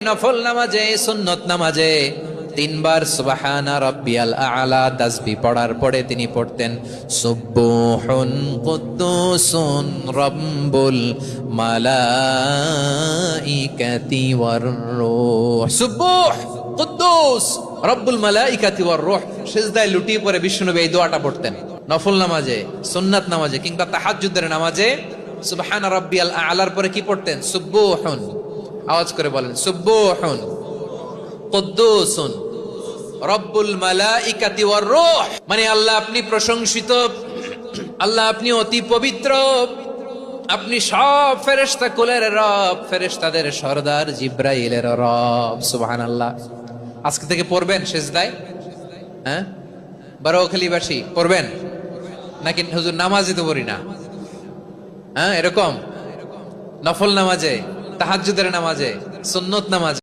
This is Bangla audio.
নফল নামাজে সুন্নত নামাজে তিনবার সুবহানা রাব্বিয়াল আ'লা তাসবিহ পড়ার পরে তিনি পড়তেন সুবহুন কুদ্দুসুন রাব্বুল মালাইকাতি ওয়ার রূহ। সুবহ কুদ্দুস রাব্বুল মালাইকাতি ওয়ার রূহ। সিজদায় লুটিয়ে পড়ে বিষ্ণুনবী এই দোয়াটা পড়তেন নফল নামাজে, সুন্নাত নামাজে কিংবা তাহাজ্জুদের নামাজে। সুবহানা রাব্বিয়াল আ'লার পরে কি পড়তেন? সুবহুন, আওয়াজ করে বলেন সুবহুন কুদ্দুসুন রব্বুল মালাইকাতি ওয়ার রূহ। মানে আল্লাহ আপনি প্রশংসিত, আল্লাহ আপনি অতি পবিত্র, আপনি সব ফেরেশতা কুলের রব, ফেরেশতাদের সরদার জিব্রাইলের রব। সুবহানাল্লাহ। আজকে থেকে পড়বেন সিজদায়? হ্যাঁ, বারোখালীবাসী পড়বেন নাকি হুজুর নামাজে তো পড়ি না? হ্যাঁ, এরকম নফল নামাজে, তাহাজ্জুদের নামাজে, সুন্নত নামাজে